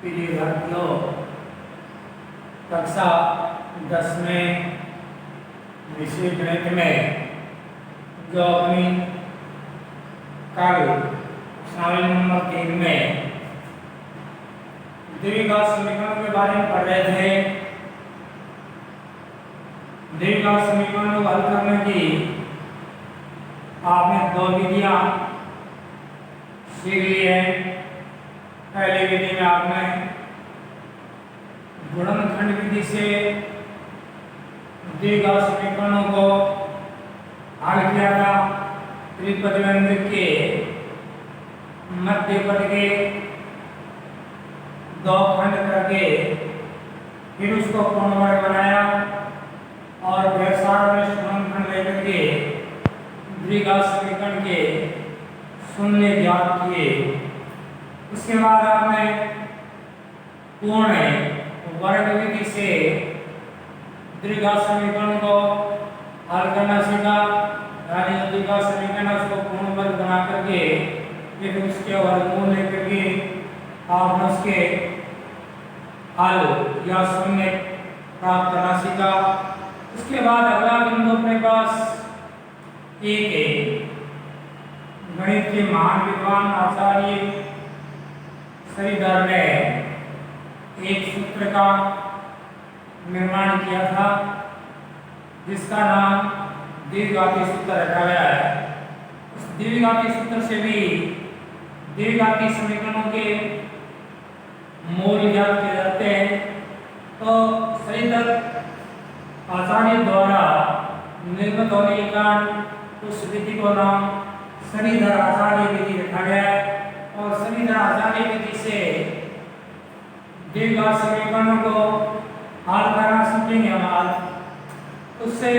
प्रिय भारतीयों, कक्षा 10 में विषय गणित में जो अपनी कल सवाल नंबर 3 में द्विघात समीकरणों के बारे में पढ़ रहे थे। द्विघात समीकरणों को हल करने की आपने दो विधियां सीख ली है। पहली विधि में आपने गुणनखंड विधि से द्विघात समीकरणों को हल किया था। त्रिपद व्यंजक के मध्य पद के दो खंड करके फिर उसको पूर्णवर्ग बनाया और फिर सारांश गुणनखंड लेकर के द्विघात समीकरण के शून्य ज्ञात किए। उसके बाद आपने पूर्ण वर्ग विधि से द्विघात समीकरण को हल करना सीखा। यानी द्विघात समीकरण उसको पूर्ण वर्ग बना करके फिर उसके वर्गमूल लेकर के आपने उसके हल या शून्य प्राप्त करना सीखा। उसके बाद अगला बिंदु अपने पास एक गणित के महान विद्वान आचार्य श्रीधर ने एक सूत्र का निर्माण किया था जिसका नाम द्विघाती सूत्र रखा गया है। उस द्विघाती सूत्र से भी द्विघाती समीकरणों के मूल ज्ञात किए जाते हैं। तो श्रीधर आचार्य द्वारा निर्मित होने के कारण उस विधि को नाम श्रीधर आचार्य विधि रखा गया है। और श्रीधर आचार्य विधि से द्विघात समीकरणों को हल करना सीखेंगे हम आज। उससे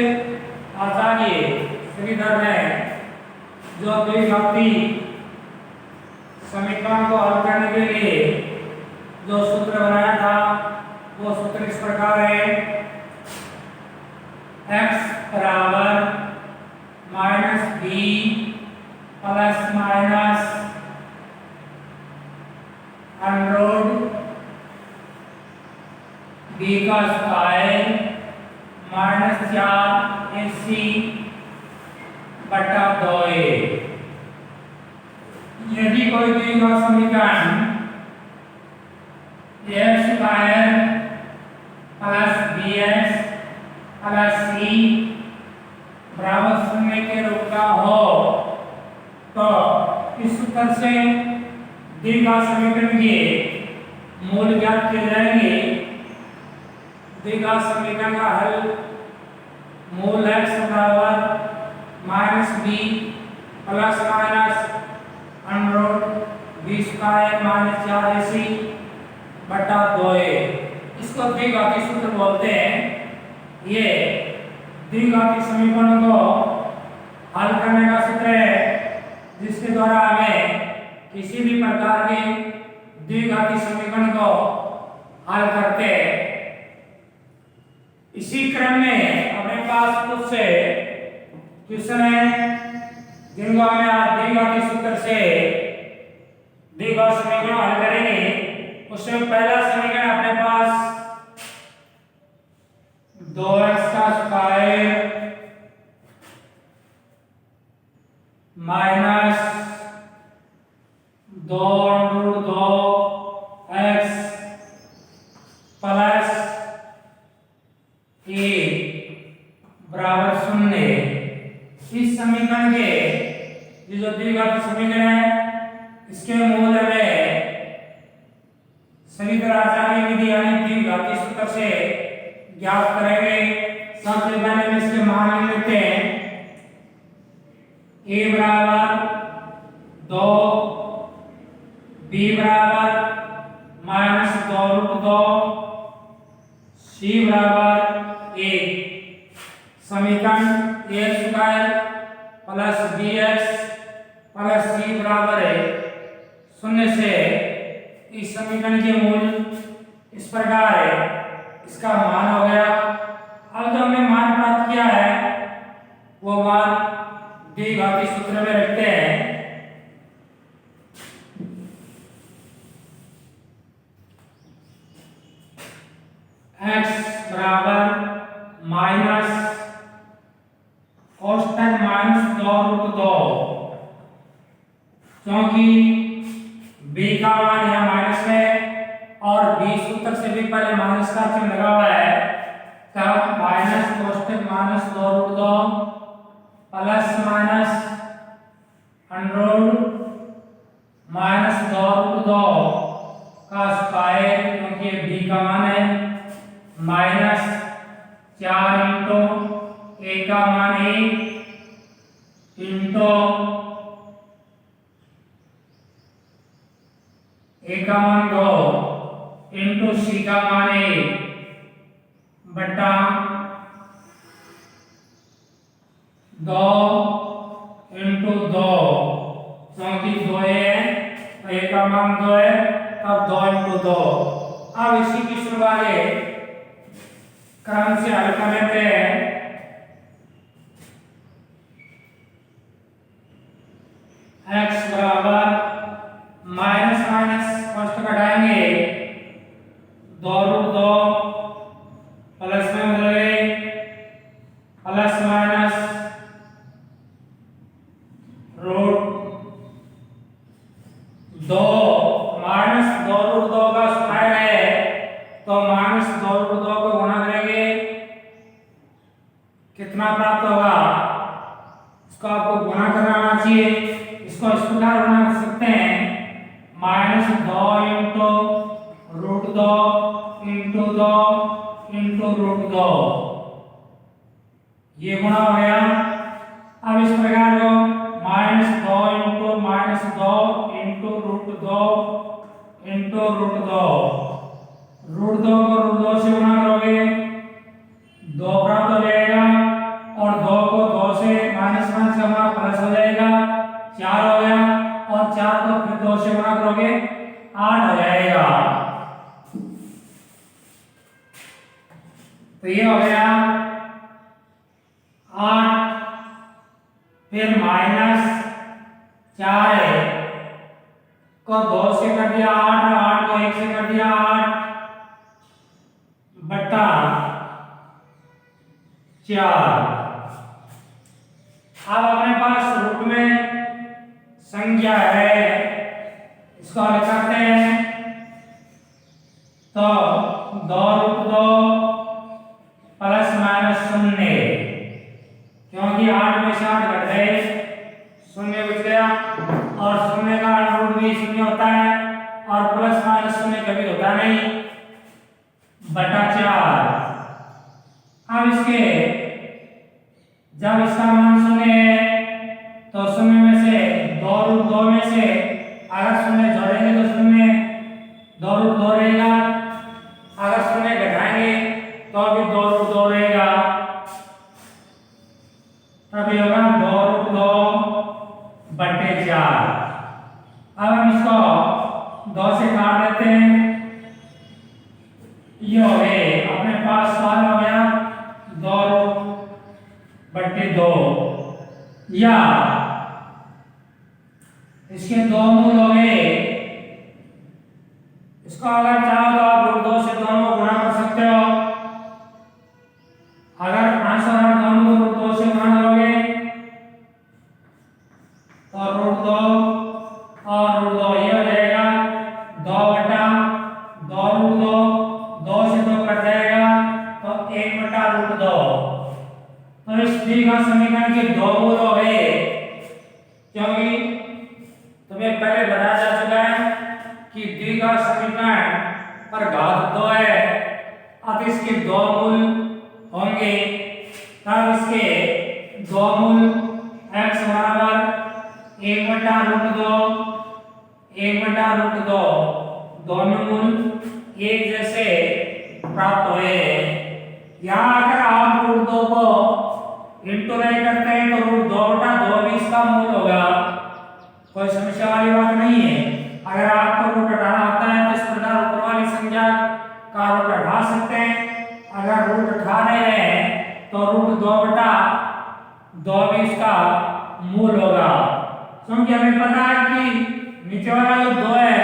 आचार्य श्रीधर ने जो द्विघाती समीकरण को हल करने के लिए जो सूत्र बनाया था वो सूत्र इस प्रकार है। x बराबर -b प्लस माइनस √ b का स्क्वायर -4ac बटा 2a। यदि कोई द्विघात समीकरण x square plus bx plus c बराबर 0 के रूप का हो तो इस सूत्र से द्विघात समीकरण के मूल ज्ञात किए जाएंगे। द्विघात समीकरण का हल मूल x बराबर -b plus minus √ b square -4ac बटा 2a। इसको द्विघाती सूत्र बोलते हैं। ये द्विघाती समीकरणों को हल करने का सूत्र है जिसके द्वारा हमें किसी भी प्रकार के द्विघाती समीकरण को हल करते हैं। इसी क्रम में अपने पास कुछ से क्वेश्चन है जिनको हमें आज द्विघाती सूत्र से द्विघात समीकरण हल करेंगे। उसमें पहला समीकरण अपने पास 2x का square minus 2√2x plus a बराबर 0। इस समीकरण के ये जो द्विघाती समीकरण है इसके मूल में श्रीधर आचार्य विधि यानी द्विघाती सूत्र से ज्ञात करेंगे। सबसे पहले हम इसके मान लेते हैं। a बराबर 2, b बराबर -2√2, c बराबर 1। समीकरण a square plus bx plus c बराबर 0 से इस समीकरण के मूल इस प्रकार है। इसका मान हो गया। अब जो हमने मान प्राप्त किया है वो मान द्विघाती सूत्र में रखते हैं। औसतन -2√2, क्योंकि b का मान यहाँ माइनस है और b सूत्र से भी पहले माइनस का चिन्ह लगा हुआ है, तब माइनस औसतन -2√2 प्लस माइनस अंडररूट -2√2 का स्क्वायर, क्योंकि b का मान है माइनस 4 इंटू a का मान 1 इंटू a का मान 2 इंटू c का मान 1 बटा 2 इंटू 2, क्योंकि 2 है तो a का मान 2 है, तब 2 इंटू 2। अब इसी की शुरुआत क्रम से हल कर लेते हैं। x बराबर माइनस माइनस फर्स्ट घटाएंगे 2√2 प्लस में बदलेंगे प्लस माइनस √2 माइनस 2√2 का स्क्वायर है, तो माइनस 2√2 को गुणा करेंगे, कितना प्राप्त होगा, इसको आपको गुणा करना आना चाहिए। इसको इस प्रकार गुणा कर सकते हैं -2 इंटू √2 इंटू 2 इंटू √2, ये गुणा हो गया। अब इस प्रकार को -2 इंटू -2 इंटू √2 इंटू √2, √2 को √2 से गुणा करोगे 2 प्राप्त हो जाएगा और 2 को 2 से माइनस से हमारा प्लस हो जाएगा, 4 हो गया और 4 को फिर 2 से गुणा करोगे 8 हो जाएगा। तो ये हो गया 8, फिर -4 है को 2 से कर दिया 8, 8 को 1 से कर दिया 8 बटा 4। अब अपने पास रूट में संख्या है, इसको हल करते हैं। तो 2√2 प्लस माइनस 0, क्योंकि 8 में से 8 घट गए, 0 बच गया और 0 का रूट भी 0 होता है और प्लस माइनस 0 कभी होता नहीं, बटा 4। अब इसके जब इसका मान 0 है तो 0 में से 2√2 में से अगर 0 जोड़ेंगे तो 0 2√2 रहेगा, अगर 0 घटाएंगे तो भी 2√2 रहेगा, तब होगा 2√2 बटे 4। अब हम इसको 2 से काट देते हैं, ये हो गए अपने पास सवाल हो गया 2/2 या इसके 2 मूल हो गए। इसको अगर चाहो तो आप √2 से दोनों को गुणा कर सकते हो, अगर 5 और 8 दोनों को √2 से गुणा करोगे तो √2 और √2 ये हो जाएगा 2/2√2, 2 से 2 कट जाएगा तो 1/√2। तो इस द्विघात समीकरण के 2 मूल हो गए, क्योंकि तुम्हें पहले बताया जा चुका है कि द्विघात समीकरण पर घात 2 है, अब इसके 2 मूल होंगे, तब इसके 2 मूल x बराबर 1/√2 1/√2 दोनों मूल एक जैसे प्राप्त हुए। यहाँ अगर आप √2 को इंटू नहीं करते हैं तो √2/2 भी इसका मूल होगा, कोई समस्या वाली बात नहीं है। अगर आपको रूट हटाना आता है तो इस प्रकार ऊपर वाली संख्या का रूट हटा सकते हैं, अगर रूट हटा रहे हैं तो √2/2 भी इसका मूल होगा, क्योंकि हमें पता है कि नीचे वाला जो 2 है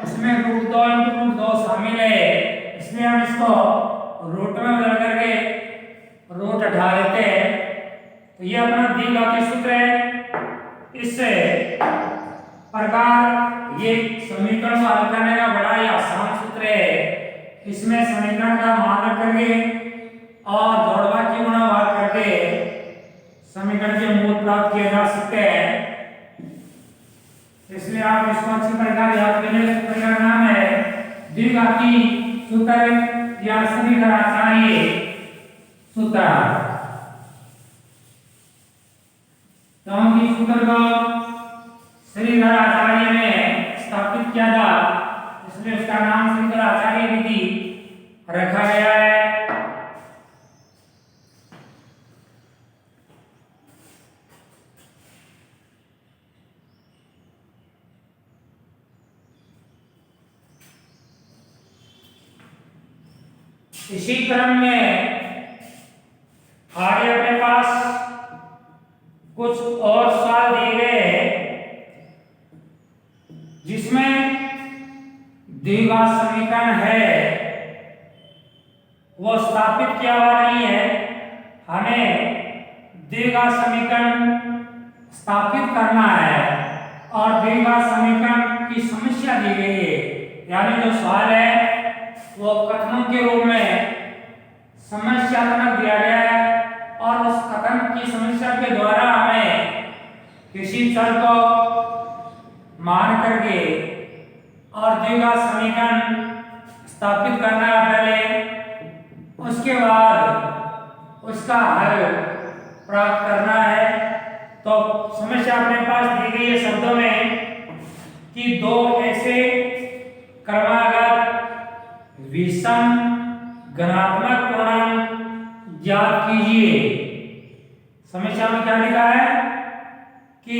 उसमें √2 इंटू √2 शामिल है, इसलिए हम इसको रूट में बदल करके रूट हटा लेते हैं। तो ये अपना द्विघाती सूत्र है। इससे प्रकार ये समीकरण को हल करने का बड़ा ही आसान सूत्र है। इसमें समीकरण का मान रख करके और दौड़वा की गुणा भाग करके समीकरण के मूल प्राप्त किए जा सकते हैं। इसलिए आप इसको अच्छी प्रकार याद करें। सूत्र का नाम है द्विघाती सूत्र या श्रीधराचार्य सूत्र। क्योंकि सूत्र को श्रीधराचार्य ने स्थापित किया था, इसलिए उसका नाम श्रीधराचार्य विधि रखा गया है। इसी क्रम में आगे अपने पास कुछ और सवाल दिए गए जिसमें द्विघात समीकरण है वो स्थापित किया हुआ नहीं है। हमें द्विघात समीकरण स्थापित करना है और द्विघात समीकरण की समस्या दी गई है। यानी जो सवाल है वो कथनों के रूप में समस्यात्मक दिया गया है और उस कथन की समस्या के द्वारा हमें किसी चर को मान करके और द्विघात समीकरण स्थापित करना है पहले, उसके बाद उसका हल प्राप्त करना है। तो समस्या अपने पास दी गई है शब्दों में कि दो ऐसे क्रमागत विषम घनात्मक पूर्णांक ज्ञात कीजिए। समस्या में क्या लिखा है कि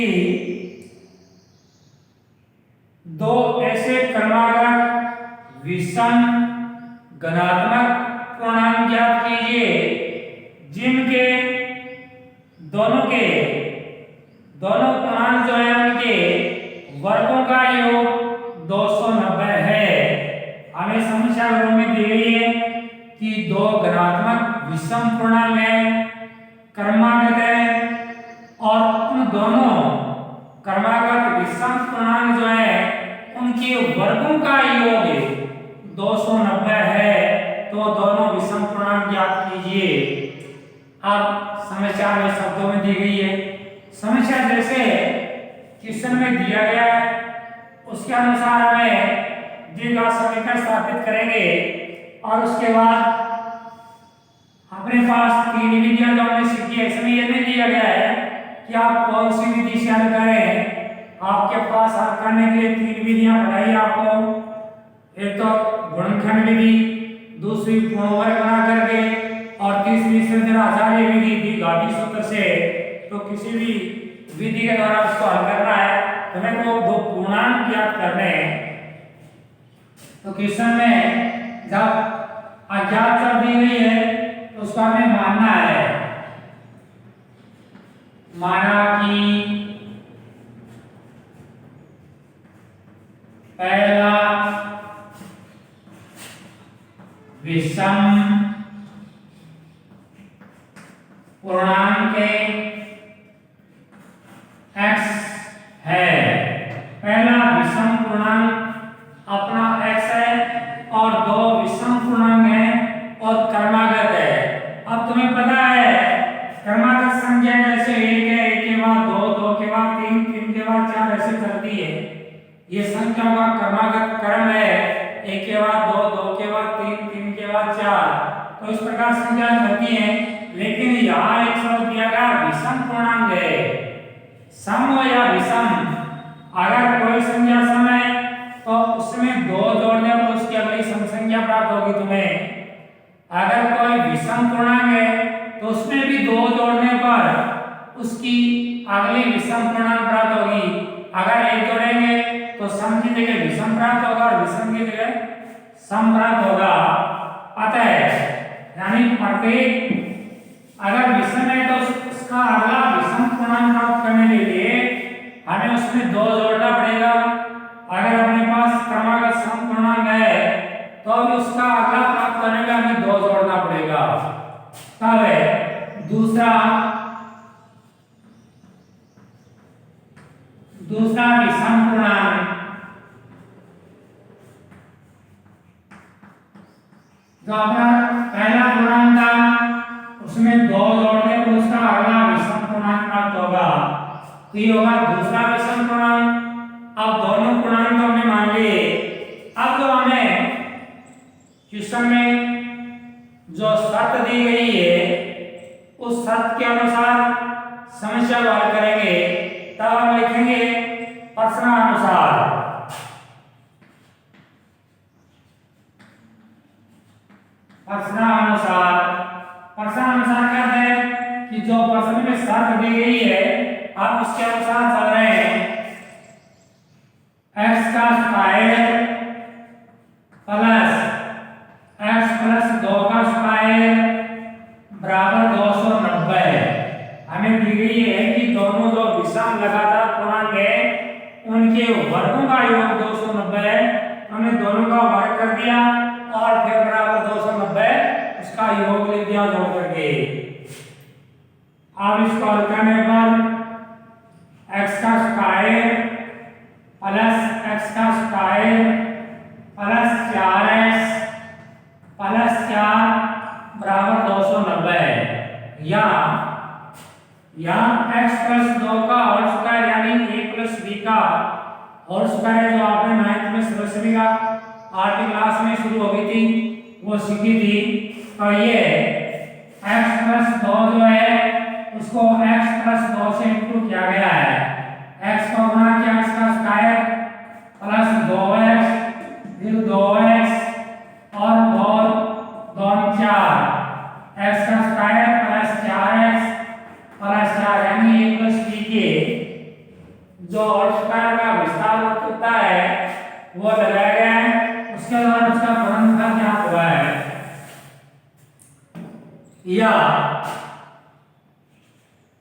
दो ऐसे क्रमागत विषम घनात्मक पूर्णांक ज्ञात कीजिए जिनके दोनों पूर्णांक जो है उनके वर्गों का योग 290 है। हमें समस्या में दी गई है कि दो घनात्मक विषम पूर्णांक है, क्रमागत है और उन दोनों क्रमागत विषम पूर्णांक जो है उनके वर्गों का योग 290 है। तो दोनों विषम पूर्णांक ज्ञात कीजिए। अब समस्या में शब्दों में दी गई है। समस्या जैसे क्वेश्चन में दिया गया है उसके अनुसार हमें द्विघात समीकरण स्थापित करेंगे और उसके बाद अपने पास तीन विधियां जो हमने सीखी है। इसमें यह नहीं दिया गया है कि आप कौन सी विधि से हल करें। आपके पास हल करने के लिए तीन विधियां बताई आपको। एक तो गुणनखंड विधि, दूसरी पूर्णवर्ग बना करके और तीसरी श्रीधराचार्य विधि द्विघाती सूत्र से। तो किसी भी विधि के द्वारा उसको हल करना है तो हमें को दो पूर्णांक ज्ञात करने हैं। तो क्वेश्चन में जब अज्ञात चर दी गई है तो उसका हमें मानना है। माना कि पहला विषम पूर्णांक x है। पहला विषम पूर्णांक अपना x है और दो विषम पूर्णांक हैं और क्रमागत है। अब तुम्हें पता है क्रमागत संख्या जैसे 1 है, 1 के बाद 2, 2 के बाद 3, 3 के बाद 4 ऐसे चलती है। ये संख्याओं का क्रमागत क्रम है 1 के बाद 2, 2 के बाद 3, 3 के बाद 4। तो इस प्रकार संख्याएं चलती हैं। लेकिन यहाँ एक शब्द दिया गया विषम पूर्णांक है। सम हो या विषम, अगर कोई संख्या सम है तो उसमें 2 जोड़ने पर उसकी अगली सम संख्या प्राप्त होगी तुम्हें। अगर कोई विषम पूर्णांक है तो उसमें भी 2 जोड़ने पर उसकी अगली विषम पूर्णांक प्राप्त होगी। अगर 1 जोड़ेंगे तो सम की जगह विषम प्राप्त होगा और विषम की जगह सम प्राप्त होगा। अतः यानी प्रत्येक अगर विषम है तो उसका अगला विषम पूर्णांक प्राप्त करने के लिए हमें उसमें 2 जोड़ना पड़ेगा। अगर अपने पास क्रमागत सम पूर्णांक है तो अब उसका अगला प्राप्त करने में हमें 2 जोड़ना पड़ेगा। तब दूसरा दूसरा विषम पूर्णांक, जो अपना पहला पूर्णांक था उसमें 2 जोड़ने पर उसका अगला विषम पूर्णांक प्राप्त होगा, तो ये होगा दूसरा विषम पूर्णांक। अब दोनों पूर्णांक तो हमने मान लिए। अब जो हमें क्वेश्चन में जो शर्त दी गई है उस शर्त के अनुसार समस्या को हल करेंगे, तब हम लिखेंगे प्रश्नानुसार। प्रश्नानुसार क्या है कि जो प्रश्न में शर्त दी गई है आप उसके अनुसार चल रहे हैं। x का स्क्वायर प्लस x प्लस 2 का स्क्वायर बराबर 290। हमें दी गई है कि दोनों जो विषम लगातार पूर्णांक है उनके वर्गों का योग 290 है। हमने दोनों का वर्ग कर दिया और फिर बराबर 290 उसका योग लिख दिया जोड़ करके। अब इसको हल करने पर x का स्क्वायर प्लस x का स्क्वायर प्लस 4x प्लस 4 बराबर 290। या x प्लस 2 का होल स्क्वायर यानी a प्लस b का होल स्क्वायर जो आपने 9th में सरस्वती का 8वीं क्लास में शुरू हो गई थी वो सीखी थी। तो ये x प्लस 2 जो है उसको x प्लस 2 से इंटू किया गया है। x को गुणा किया x का स्क्वायर प्लस 2x फिर 2x और 2 2 4 x का स्क्वायर प्लस 4x प्लस 4 यानी a प्लस b के जो होल स्क्वायर का विस्तार होता है वो लगाया गया है। उसके बाद उसका गुणनफल ज्ञात हुआ है। या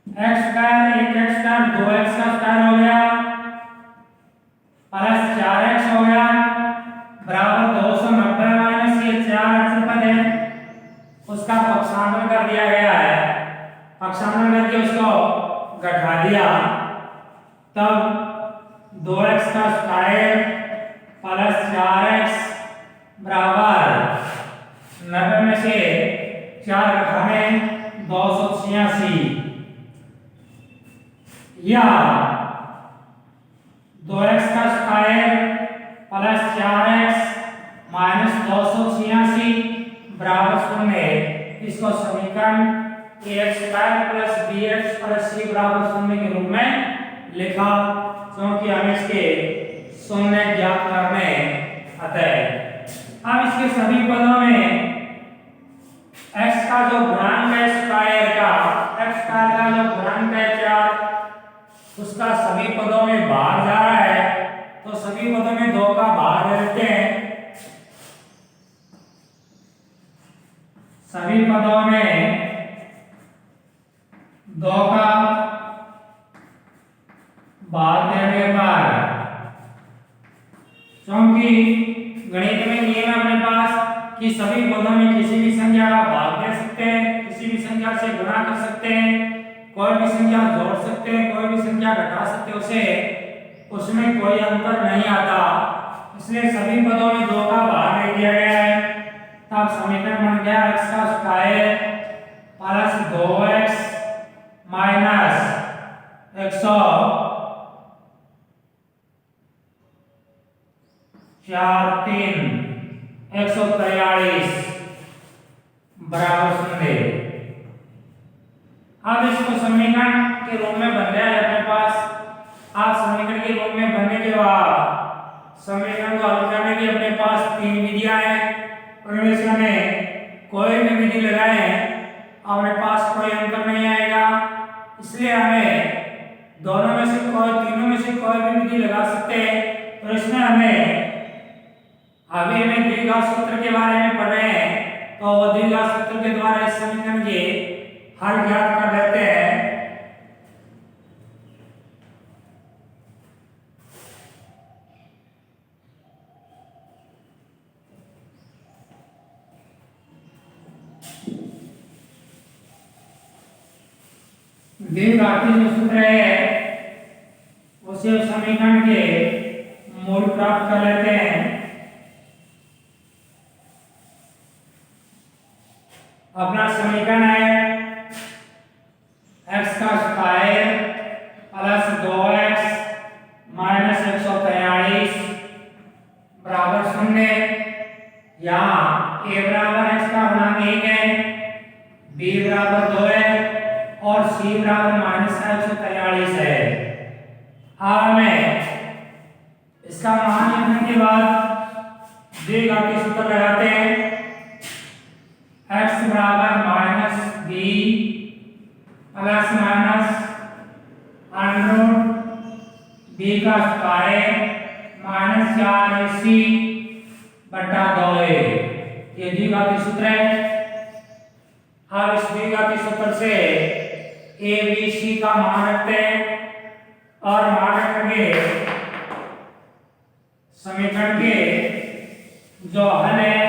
x square 1x square 2x का स्क्वायर हो गया प्लस 4x हो गया बराबर 290 माइनस ये 4 अक्षर पद है उसका पक्षांतर कर दिया गया है। पक्षांतर करके उसको घटा दिया तब 2x का स्क्वायर प्लस 4x बराबर 90 में से 4 घटाने 286। या 2x का स्क्वायर प्लस 4x माइनस 286 बराबर 0। इसको समीकरण ax square plus bx plus c बराबर 0 के रूप में लिखा, क्योंकि हमें इसके शून्य ज्ञात करने अतः अब इसके सभी पदों में x का जो गुणांक है स्क्वायर का x स्क्वायर का जो गुणांक है 4 उसका सभी पदों में बाहर जा रहा है, तो सभी पदों में 2 का बाहर देते हैं। सभी पदों में 2 का बाहर देने पर, क्योंकि गणित में नियम है अपने पास कि सभी पदों में किसी भी संख्या का भाग दे सकते हैं, किसी भी संख्या से गुणा कर सकते हैं, कोई भी संख्या जोड़ सकते हैं, कोई भी संख्या घटा सकते हैं, उसे उसमें कोई अंतर नहीं आता। इसलिए सभी पदों में 2 का भाग दे दिया गया है। तब समीकरण बन गया x का स्क्वायर प्लस 2x माइनस 143 बराबर 0। अब इसको समीकरण के रूप में बन गया है अपने पास। आप समीकरण के रूप में बनने के बाद समीकरण को हल करने की अपने पास 3 विधियां हैं। उनमें से हमें कोई भी विधि लगाए अपने पास कोई अंतर नहीं आएगा। इसलिए हमें दोनों में से कोई तीनों में से कोई भी विधि लगा सकते हैं। तो इसमें हमें अभी हमें द्विघात सूत्र के बारे में पढ़ रहे हैं, तो द्विघात सूत्र के द्वारा इस समीकरण के हल ज्ञात कर लेते हैं। द्विघाती जो सूत्र है उसे समय प्राप्त कर लेते हैं। अपना समीकरण है x का स्क्वायर प्लस 2x माइनस 143 बराबर 0। यहाँ a बराबर x का गुणांक 1 है, b बराबर 2 है और c बराबर माइनस 143 है। अब हमें इसका मान लिखने के बाद द्विघाती सूत्र लगाते हैं। x बराबर minus b plus minus under b का स्क्वायर माइनस 4ac बटा 2a, ये द्विघाती सूत्र है। अब इस द्विघाती सूत्र से a b c का मान रखते हैं और मान रखेंगे समीकरण के जो हल है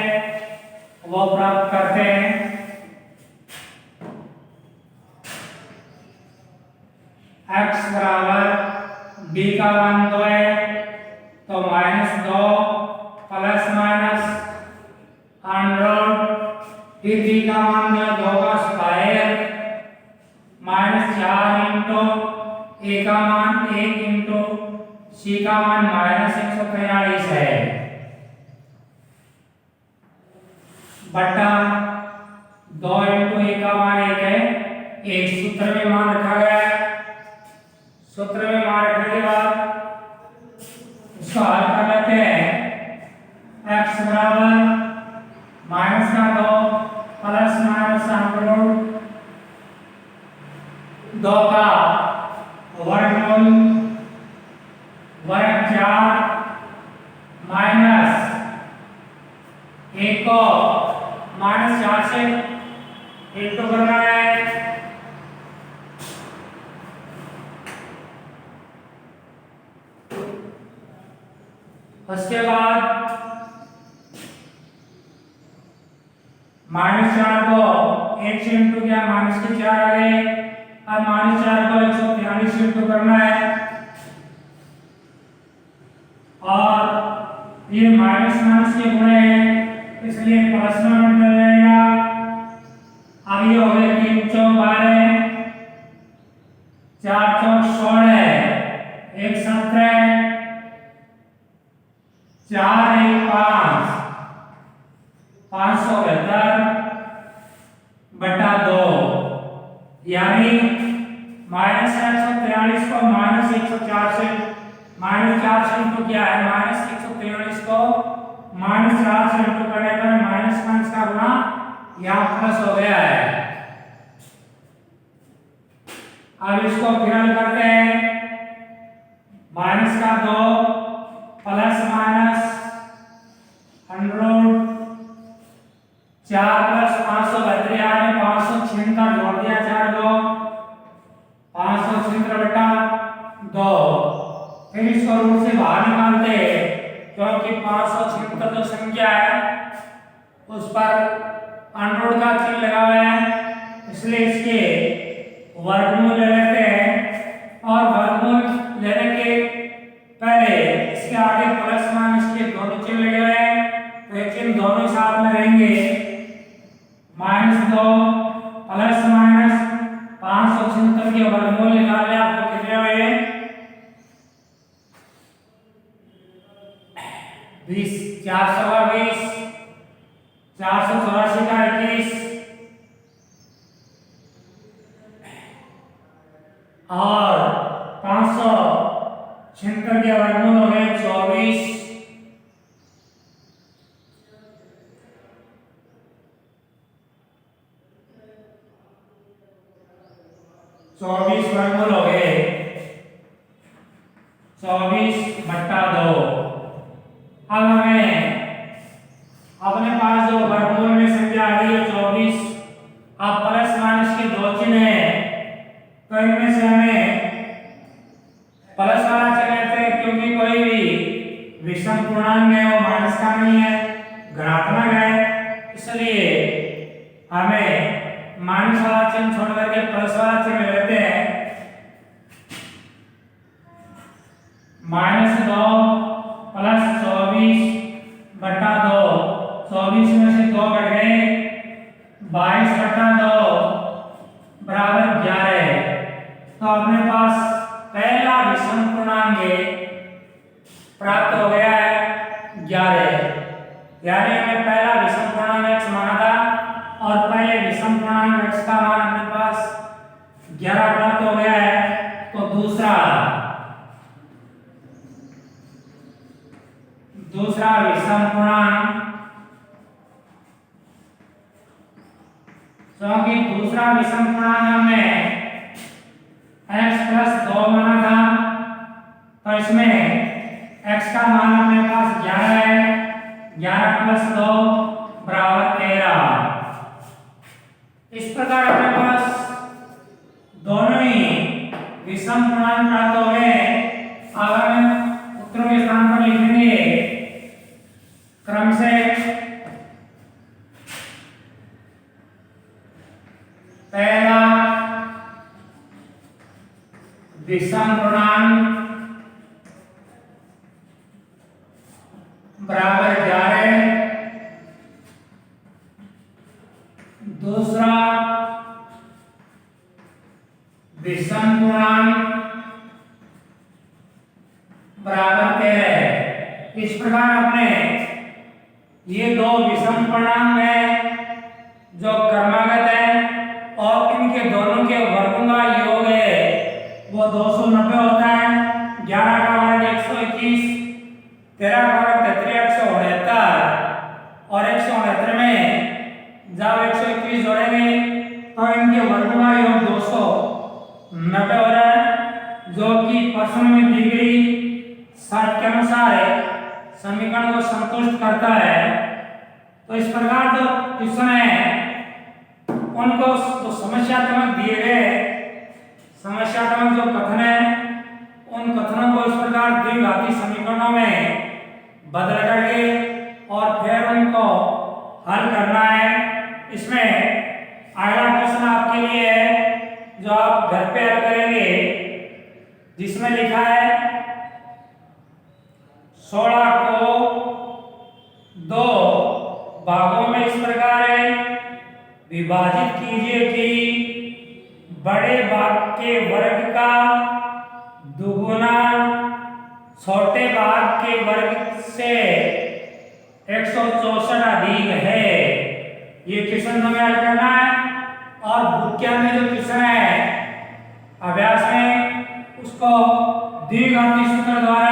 वो प्राप्त करते हैं। x बराबर b का मान 2 है तो माइनस 2 प्लस माइनस अंडर फिर b का मान 2 का स्क्वायर माइनस 4 इंटू a का मान 1 इंटू c का मान माइनस 143 है बटा 2 इंटू a का मान 1 है। एक सूत्र में मान रखा गया है। सूत्र में मान रखने के बाद इसको हल कर लेते हैं। x बराबर माइनस का 2 प्लस माइनस अंडर 2 का वर्गमूल वर्ग 4 माइनस 1 को माइनस 4 से इंटू करना है। उसके बाद माइनस 4 को 1 से इंटू किया, माइनस के 4 आ गए। अब माइनस 4 को 143 से इंटू करना है और ये माइनस माइनस के गुणे हैं इसलिए प्लस में बदल जाएगा। अब ये हो गया 3 चौक 12, 4 चौक 16, 1 17, 4 1 5, 572 बटा 2, यानी माइनस 143 को माइनस 104 से माइनस 4 से इंटू किया है। माइनस 143 को माइनस 4 से इंटू करने पर माइनस माइनस का गुणा यहाँ प्लस हो गया है। अब इसको फिर हल करते हैं। माइनस का 2 प्लस माइनस अंडर 4 प्लस 572 यानी 576 जोड़ दिया 4 को 576 बटा 2। फिर इसको रूट से बाहर निकालते हैं क्योंकि 576 जो संख्या है उस पर अंडर का चिन्ह लगा हुआ है इसलिए इसके वर्गमूल ले लेते हैं और वर्गमूल लेने के पहले इसके आगे प्लस माइनस के दोनों चिन्ह लगे हुए हैं तो ये चिन्ह दोनों साथ में रहेंगे। माइनस 2 प्लस माइनस 576 के वर्गमूल निकालने आपको कितने हुए 20 420 484 का 21 और 576 के वर्गमूल हो गए 24 वर्गमूल हो गए 24 बटा 2। अब हमें अपने पास जो वर्गमूल में संख्या आ गई है 24, अब प्लस माइनस के दो चिन्ह हैं तो इनमें से हमें प्लस वाला चिन्ह लेते हैं क्योंकि कोई भी विषम पूर्णांक है वो माइनस का नहीं है, धनात्मक है, इसलिए हमें माइनस वाला चिन्ह छोड़ करके प्लस वाला चिन्ह लेते हैं। -2 प्लस तो अपने पास पहला विषम पूर्णांक प्राप्त हो गया है 11। यानी हमें पहला विषम पूर्णांक x माना था और पहले विषम पूर्णांक x का मान अपने पास 11 प्राप्त हो गया है। तो दूसरा विषम पूर्णांक, क्योंकि दूसरा विषम पूर्णांक हमने x प्लस 2 माना था, तो इसमें x का मान अपने पास 11 है। 11 प्लस 2 बराबर 13। इस प्रकार अपने पास दोनों ही विषम पूर्णांक प्राप्त हो गए। अब हम उत्तरों के स्थान पर लिखेंगे क्रम से पहला विषम पूर्णांक बराबर 11, दूसरा विषम पूर्णांक बराबर 13। इस प्रकार अपने ये दो विषम पूर्णांक है जो क्रमागत है और इनके दोनों के वर्गों का योग है वो 290 होता है। 11 का वर्ग 121, 13 का वर्ग 33, 169 और 169 में जब 121 जोड़ेंगे तो इनके वर्गों का योग 290 हो रहा है, जो कि प्रश्न में दी गई शर्त के अनुसार समीकरण को संतुष्ट करता है। तो इस प्रकार जो क्वेश्चन है उनको जो समस्यात्मक दिए गए समस्यात्मक जो कथन है उन कथनों को इस प्रकार द्विघाती समीकरणों में बदल करके और फिर उनको हल करना है। इसमें अगला क्वेश्चन आपके लिए है जो आप घर पे हल करेंगे, जिसमें लिखा है 16 को 2 भागों में इस प्रकार विभाजित कीजिए कि बड़े भाग के वर्ग का दुगुना छोटे भाग के वर्ग से 164 अधिक है। ये क्वेश्चन हमें हल करना है और बुक के अंदर जो क्वेश्चन है अभ्यास में उसको द्विघाती सूत्र द्वारा